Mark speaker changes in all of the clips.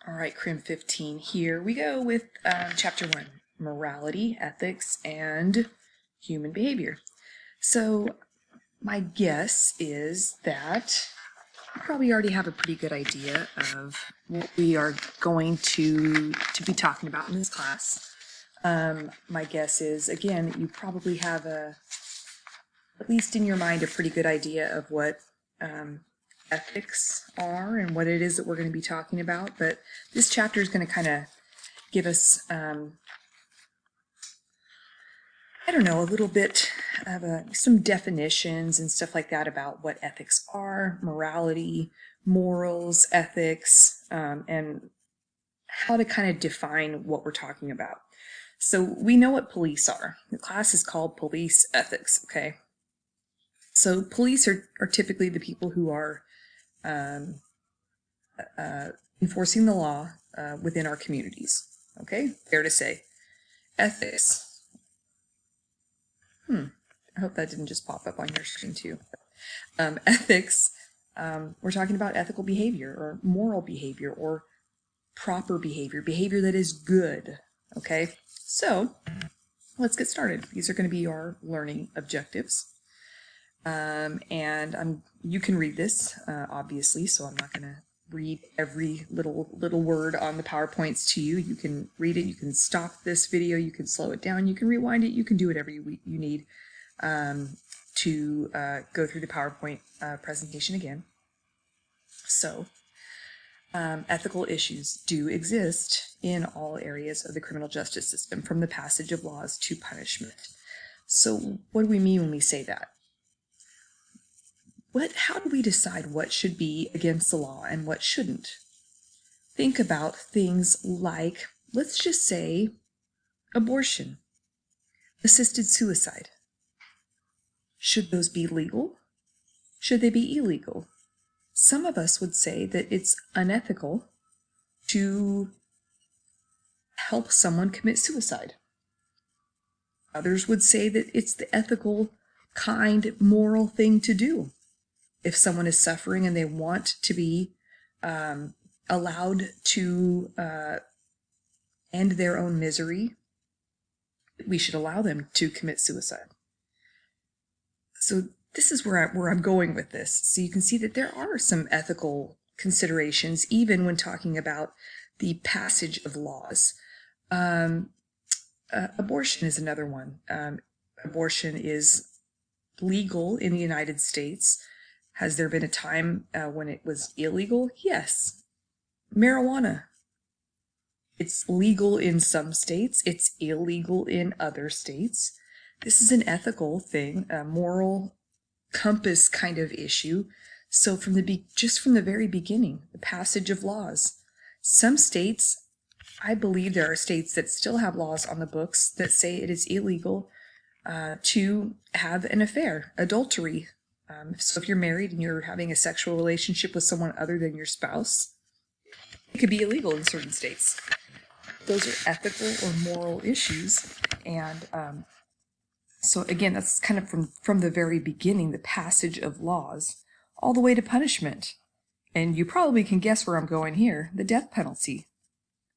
Speaker 1: All right, Crim 15. Here we go with Chapter 1, Morality, Ethics, and Human Behavior. So my guess is that you probably already have a pretty good idea of what we are going to be talking about in this class. My guess is, again, you probably have at least in your mind, a pretty good idea of what ethics are and what it is that we're going to be talking about. But this chapter is going to kind of give us, I don't know, a little bit of some definitions and stuff like that about what ethics are, morality, morals, ethics, and how to kind of define what we're talking about. So we know what police are. The class is called Police Ethics, okay? So police are typically the people who are enforcing the law within our communities. Okay, fair to say. Ethics. I hope that didn't just pop up on your screen too. Ethics, we're talking about ethical behavior or moral behavior or proper behavior, behavior that is good. Okay, so let's get started. These are going to be our learning objectives. And you can read this, obviously, so I'm not going to read every little word on the PowerPoints to you. You can read it, you can stop this video, you can slow it down, you can rewind it, you can do whatever you need to go through the PowerPoint presentation again. So, ethical issues do exist in all areas of the criminal justice system, from the passage of laws to punishment. So what do we mean when we say that? How do we decide what should be against the law and what shouldn't? Think about things like, let's just say, abortion, assisted suicide. Should those be legal? Should they be illegal? Some of us would say that it's unethical to help someone commit suicide. Others would say that it's the ethical, kind, moral thing to do. If someone is suffering and they want to be allowed to end their own misery, we should allow them to commit suicide. So this is where I'm going with this. So you can see that there are some ethical considerations, even when talking about the passage of laws. Abortion is another one. Abortion is legal in the United States. Has there been a time when it was illegal? Yes. Marijuana. It's legal in some states. It's illegal in other states. This is an ethical thing, a moral compass kind of issue. So just from the very beginning, the passage of laws. Some states, I believe there are states that still have laws on the books that say it is illegal to have an affair, adultery. So if you're married and you're having a sexual relationship with someone other than your spouse, it could be illegal in certain states. Those are ethical or moral issues. And so again, that's kind of from the very beginning, the passage of laws, all the way to punishment. And you probably can guess where I'm going here, the death penalty.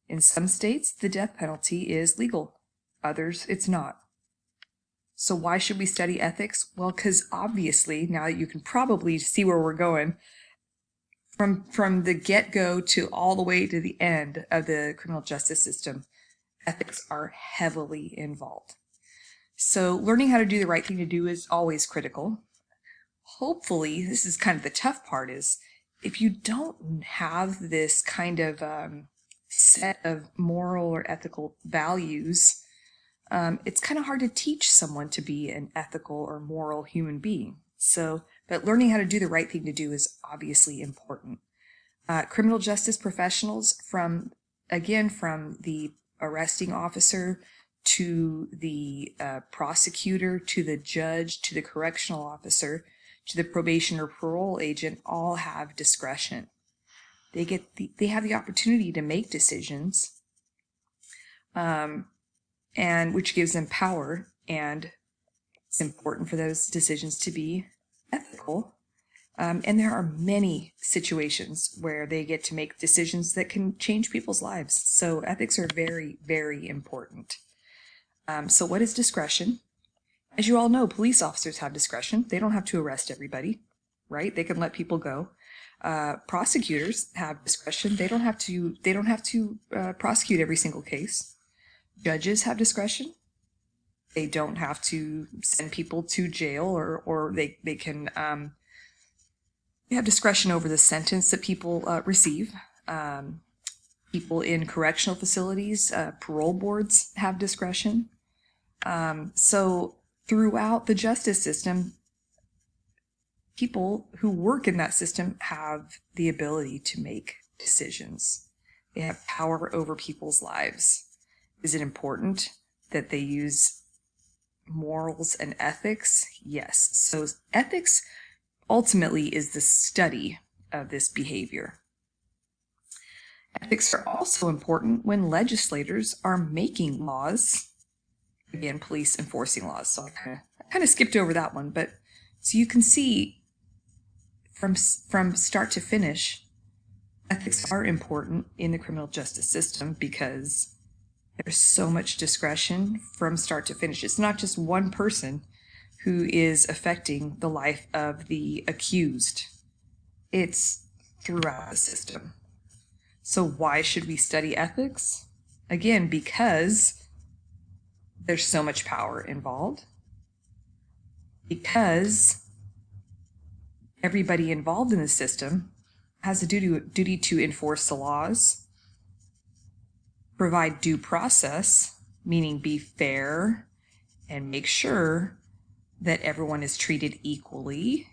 Speaker 1: In some states, the death penalty is legal. Others, it's not. So why should we study ethics? Well, because obviously, now you can probably see where we're going, from the get-go to all the way to the end of the criminal justice system, ethics are heavily involved. So learning how to do the right thing to do is always critical. Hopefully, this is kind of the tough part, is if you don't have this kind of set of moral or ethical values, it's kind of hard to teach someone to be an ethical or moral human being. But learning how to do the right thing to do is obviously important. Criminal justice professionals, from the arresting officer to the prosecutor, to the judge, to the correctional officer, to the probation or parole agent, all have discretion. They have the opportunity to make decisions, and which gives them power, and it's important for those decisions to be ethical And there are many situations where they get to make decisions that can change people's lives. So ethics are very, very important. So what is discretion? As you all know, police officers have discretion. They don't have to arrest everybody, right? They can let people go. Prosecutors have discretion. They don't have to prosecute every single case. Judges have discretion. They don't have to send people to jail, or they can have discretion over the sentence that people receive. People in correctional facilities, parole boards have discretion. So throughout the justice system, people who work in that system have the ability to make decisions. They have power over people's lives. Is it important that they use morals and ethics? Yes. So ethics ultimately is the study of this behavior. Ethics are also important when legislators are making laws. Again, police enforcing laws. So I kind of skipped over that one, but so you can see from start to finish, ethics are important in the criminal justice system because there's so much discretion from start to finish. It's not just one person who is affecting the life of the accused. It's throughout the system. So why should we study ethics? Again, because there's so much power involved. Because everybody involved in the system has a duty to enforce the laws, provide due process, meaning be fair, and make sure that everyone is treated equally.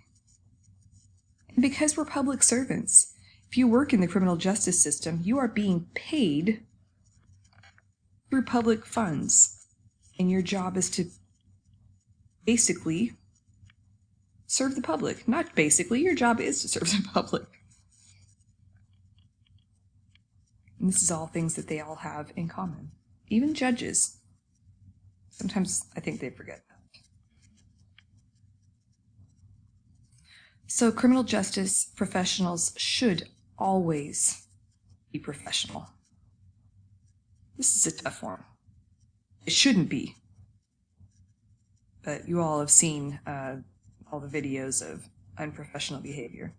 Speaker 1: And because we're public servants, if you work in the criminal justice system, you are being paid through public funds. And your job is to basically serve the public. Not basically, your job is to serve the public. And this is all things that they all have in common. Even judges. Sometimes I think they forget that. So criminal justice professionals should always be professional. This is a tough one. It shouldn't be. But you all have seen all the videos of unprofessional behavior.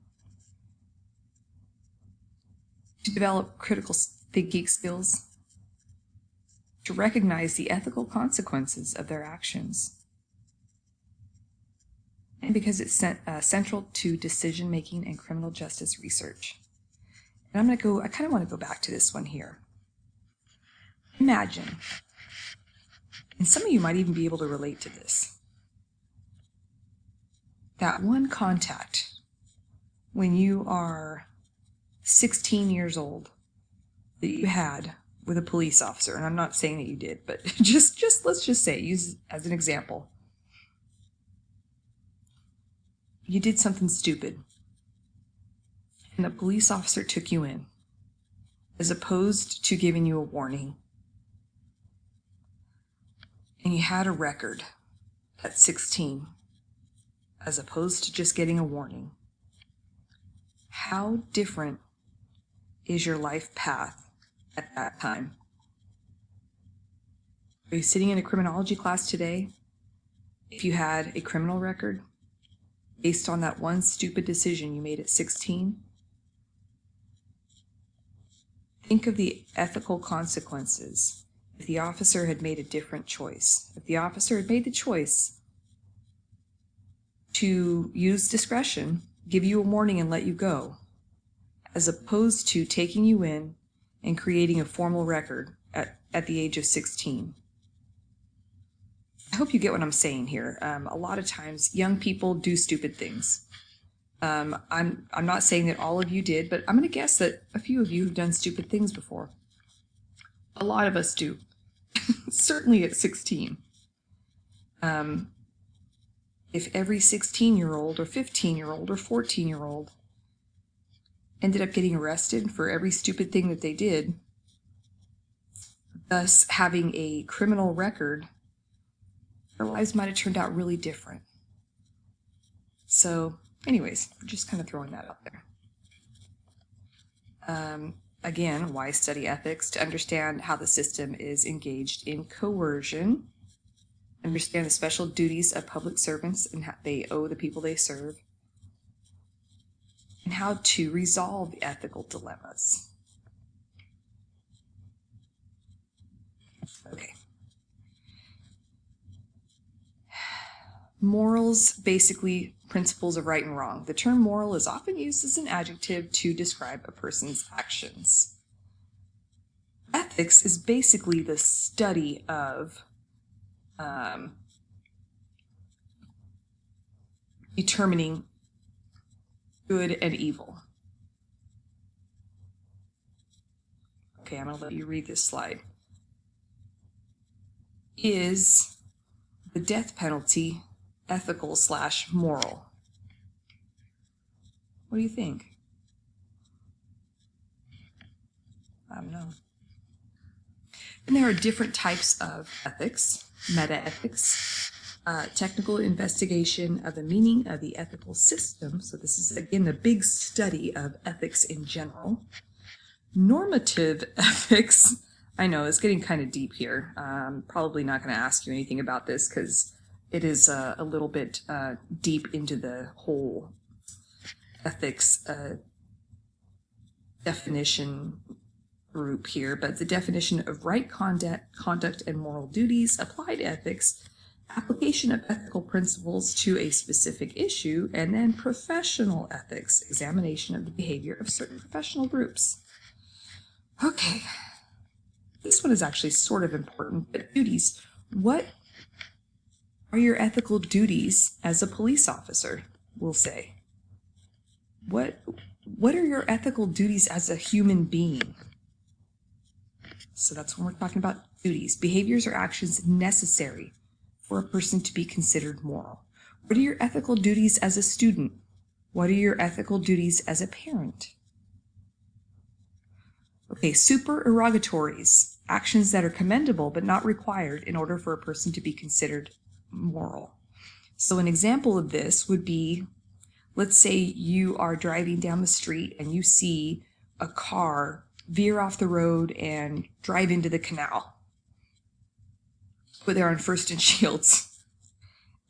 Speaker 1: To develop critical thinking skills, to recognize the ethical consequences of their actions, and because it's central to decision-making and criminal justice research. And I kind of want to go back to this one here. Imagine, and some of you might even be able to relate to this, that one contact when you are 16 years old that you had with a police officer, and I'm not saying that you did, but just let's just say, use as an example. You did something stupid, and the police officer took you in, as opposed to giving you a warning. And you had a record at 16, as opposed to just getting a warning. How different is your life path at that time? Are you sitting in a criminology class today if you had a criminal record based on that one stupid decision you made at 16? Think of the ethical consequences if the officer had made a different choice. If the officer had made the choice to use discretion, give you a warning and let you go, as opposed to taking you in and creating a formal record at the age of 16. I hope you get what I'm saying here. A lot of times young people do stupid things. I'm not saying that all of you did, but I'm going to guess that a few of you have done stupid things before. A lot of us do. Certainly at 16. If every 16-year-old or 15-year-old or 14-year-old ended up getting arrested for every stupid thing that they did, thus having a criminal record, their lives might have turned out really different. So anyways, just kind of throwing that out there. Again, why study ethics? To understand how the system is engaged in coercion, understand the special duties of public servants and how they owe the people they serve, and how to resolve ethical dilemmas. Okay. Morals, basically principles of right and wrong. The term moral is often used as an adjective to describe a person's actions. Ethics is basically the study of determining good and evil. Okay, I'm going to let you read this slide. Is the death penalty ethical/moral? What do you think? I don't know. And there are different types of ethics: meta-ethics, technical investigation of the meaning of the ethical system. So this is, again, the big study of ethics in general. Normative ethics. I know it's getting kind of deep here. Probably not going to ask you anything about this because it is a little bit deep into the whole ethics definition group here, but the definition of right conduct and moral duties, applied ethics, application of ethical principles to a specific issue, and then professional ethics, examination of the behavior of certain professional groups. Okay, this one is actually sort of important, but duties. What are your ethical duties as a police officer, we'll say? What are your ethical duties as a human being? So that's when we're talking about duties. Behaviors or actions necessary for a person to be considered moral. What are your ethical duties as a student? What are your ethical duties as a parent? Okay, supererogatories, actions that are commendable but not required in order for a person to be considered moral. So an example of this would be, let's say you are driving down the street and you see a car veer off the road and drive into the canal. But they're on First and Shields.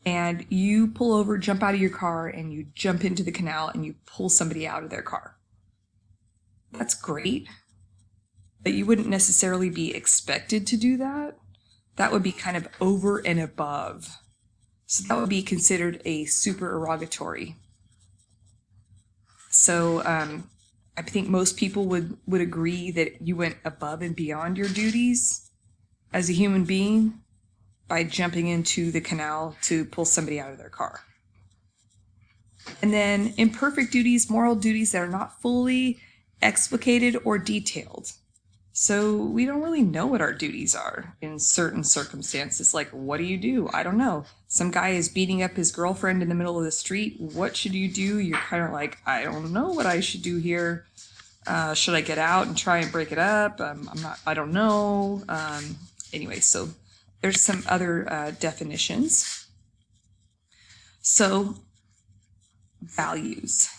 Speaker 1: And you pull over, jump out of your car, and you jump into the canal and you pull somebody out of their car. That's great, but you wouldn't necessarily be expected to do that. That would be kind of over and above. So that would be considered a supererogatory. So I think most people would agree that you went above and beyond your duties as a human being by jumping into the canal to pull somebody out of their car. And then imperfect duties, moral duties that are not fully explicated or detailed. So we don't really know what our duties are in certain circumstances. Like, what do you do? I don't know. Some guy is beating up his girlfriend in the middle of the street. What should you do? You're kind of like, I don't know what I should do here. Should I get out and try and break it up? I don't know. Anyway, so there's some other definitions. So values.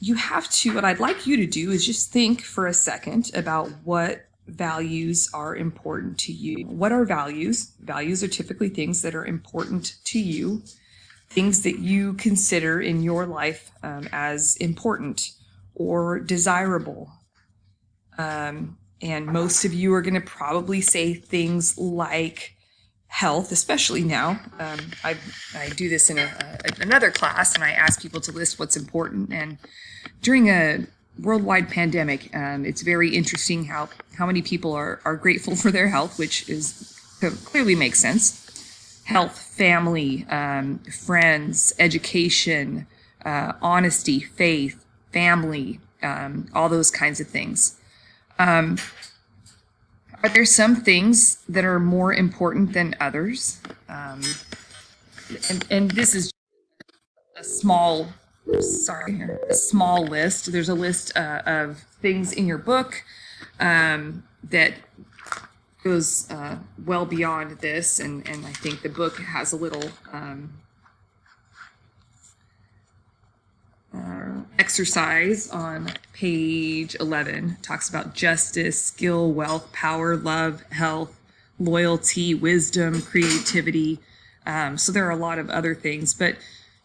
Speaker 1: You have to, what I'd like you to do is just think for a second about what values are important to you. What are values? Values are typically things that are important to you, things that you consider in your life as important or desirable. And most of you are going to probably say things like health, especially now. I do this in another class, and I ask people to list what's important. And during a worldwide pandemic, it's very interesting how many people are grateful for their health, which is clearly makes sense. Health, family, friends, education, honesty, faith, family, all those kinds of things. Are there some things that are more important than others? And this is a small list. There's a list of things in your book that goes well beyond this, and I think the book has a little exercise on page 11 talks about justice, skill, wealth, power, love, health, loyalty, wisdom, creativity. So there are a lot of other things, but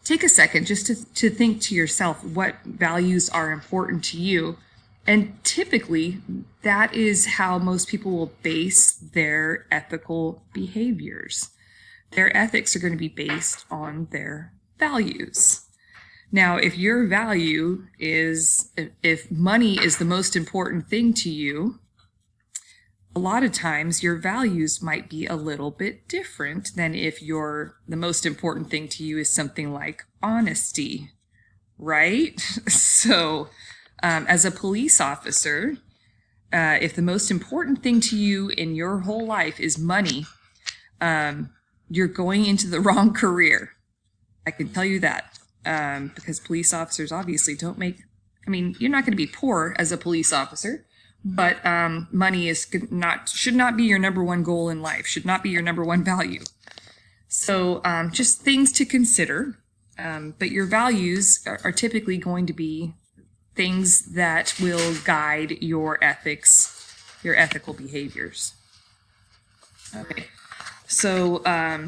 Speaker 1: take a second just to think to yourself what values are important to you. And typically, that is how most people will base their ethical behaviors. Their ethics are going to be based on their values. Now, if your value is, if money is the most important thing to you, a lot of times your values might be a little bit different than if the most important thing to you is something like honesty, right? So, as a police officer, if the most important thing to you in your whole life is money, you're going into the wrong career. I can tell you that. Because police officers obviously don't make, I mean, you're not going to be poor as a police officer, but money should not be your number one goal in life, should not be your number one value. So just things to consider, but your values are typically going to be things that will guide your ethics, your ethical behaviors. Okay. So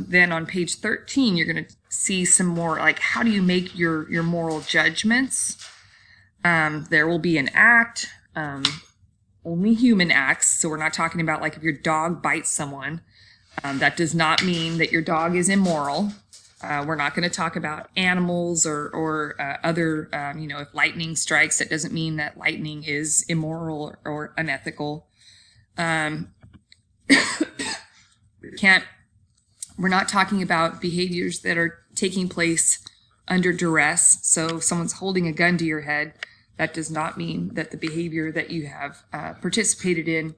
Speaker 1: then on page 13, you're going to see some more, like, how do you make your moral judgments? There will be an act, only human acts. So we're not talking about, like, if your dog bites someone, that does not mean that your dog is immoral. We're not going to talk about animals or other, if lightning strikes, that doesn't mean that lightning is immoral or unethical. We're not talking about behaviors that are taking place under duress. So if someone's holding a gun to your head, that does not mean that the behavior that you have participated in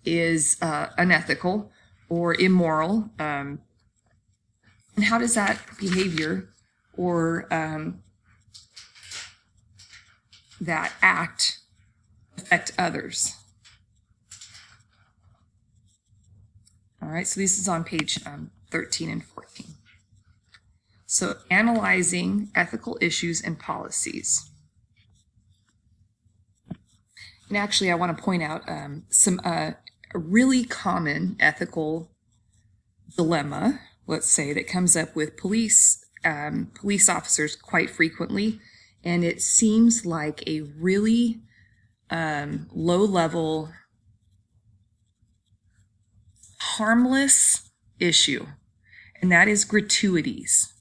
Speaker 1: is unethical or immoral. And how does that behavior or that act affect others? All right, so this is on page 13 and 14. So analyzing ethical issues and policies. And actually, I want to point out a really common ethical dilemma, let's say, that comes up with police officers quite frequently, and it seems like a really low-level, harmless issue, and that is gratuities.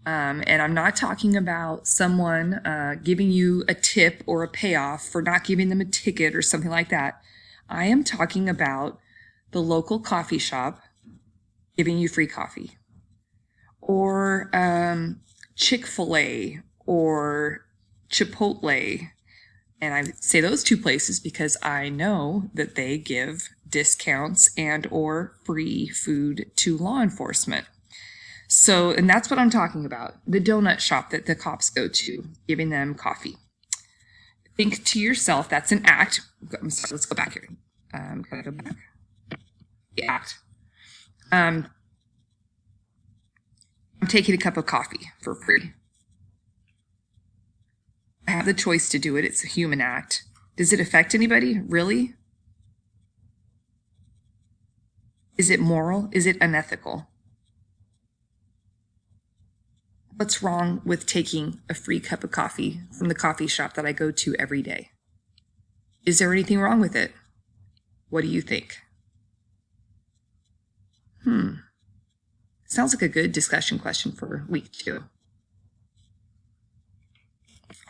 Speaker 1: And I'm not talking about someone giving you a tip or a payoff for not giving them a ticket or something like that. I am talking about the local coffee shop giving you free coffee, or Chick-fil-A or Chipotle. And I say those two places because I know that they give discounts and or free food to law enforcement. So, and that's what I'm talking about, the donut shop that the cops go to, giving them coffee. Think to yourself, that's an act. I'm sorry, let's go back here. Can I go back? The act. I'm taking a cup of coffee for free. I have the choice to do it. It's a human act. Does it affect anybody? Really? Is it moral? Is it unethical? What's wrong with taking a free cup of coffee from the coffee shop that I go to every day? Is there anything wrong with it? What do you think? Sounds like a good discussion question for week 2.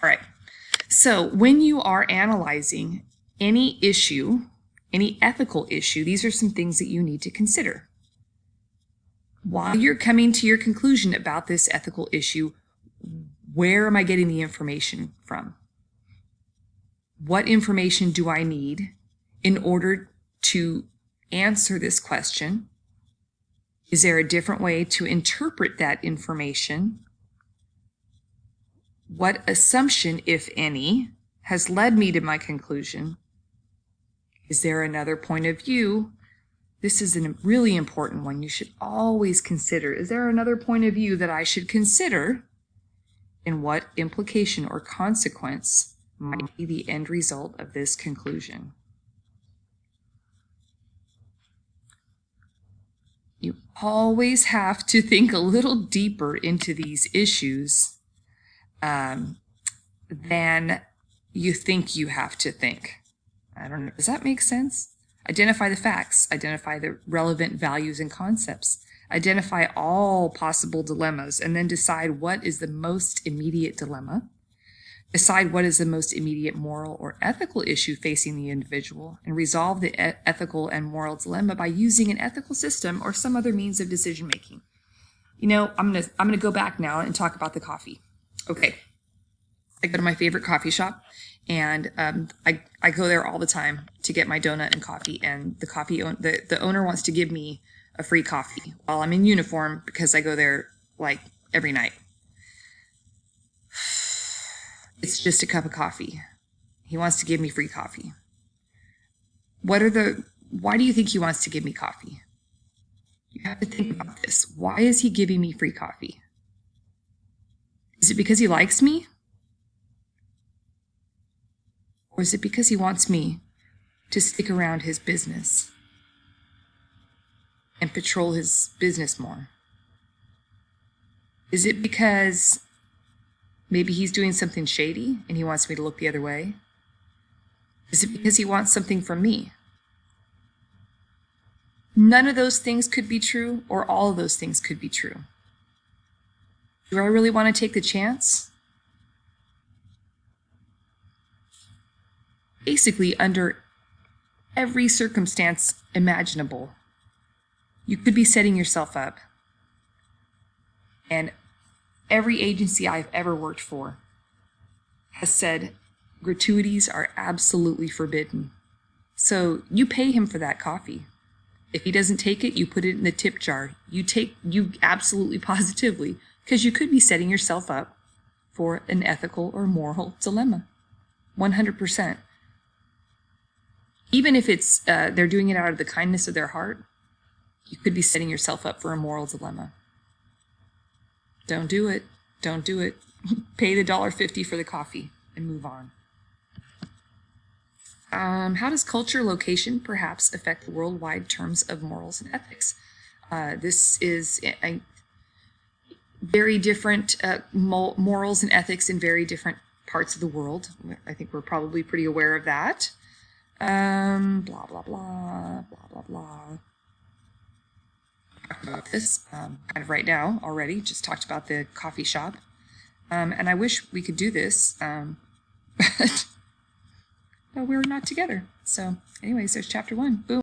Speaker 1: All right. So when you are analyzing any issue, any ethical issue, these are some things that you need to consider. While you're coming to your conclusion about this ethical issue, where am I getting the information from? What information do I need in order to answer this question? Is there a different way to interpret that information? What assumption, if any, has led me to my conclusion? Is there another point of view? This is a really important one you should always consider. Is there another point of view that I should consider and what implication or consequence might be the end result of this conclusion. You always have to think a little deeper into these issues than you think you have to think. I don't know. Does that make sense? Identify the facts. Identify the relevant values and concepts. Identify all possible dilemmas, and then decide what is the most immediate dilemma. Decide what is the most immediate moral or ethical issue facing the individual, and resolve the ethical and moral dilemma by using an ethical system or some other means of decision making. You know, I'm gonna go back now and talk about the coffee. Okay, I go to my favorite coffee shop, and I go there all the time to get my donut and coffee. And the owner wants to give me a free coffee while I'm in uniform because I go there like every night. It's just a cup of coffee. He wants to give me free coffee. Why do you think he wants to give me coffee? You have to think about this. Why is he giving me free coffee? Is it because he likes me? Or is it because he wants me to stick around his business and patrol his business more? Is it because maybe he's doing something shady and he wants me to look the other way? Is it because he wants something from me? None of those things could be true, or all of those things could be true. Do I really want to take the chance? Basically, under every circumstance imaginable, you could be setting yourself up. And every agency I've ever worked for has said gratuities are absolutely forbidden. So you pay him for that coffee. If he doesn't take it, you put it in the tip jar. You absolutely positively, because you could be setting yourself up for an ethical or moral dilemma. 100%. Even if it's they're doing it out of the kindness of their heart, you could be setting yourself up for a moral dilemma. Don't do it. Don't do it. Pay the $1.50 for the coffee and move on. How does culture, location, perhaps affect the worldwide terms of morals and ethics? This is a very different morals and ethics in very different parts of the world. I think we're probably pretty aware of that. Blah, blah, blah, blah, blah, blah. Talked about this kind of right now already. Just talked about the coffee shop. And I wish we could do this, but we're not together. So anyways, there's chapter 1. Boom.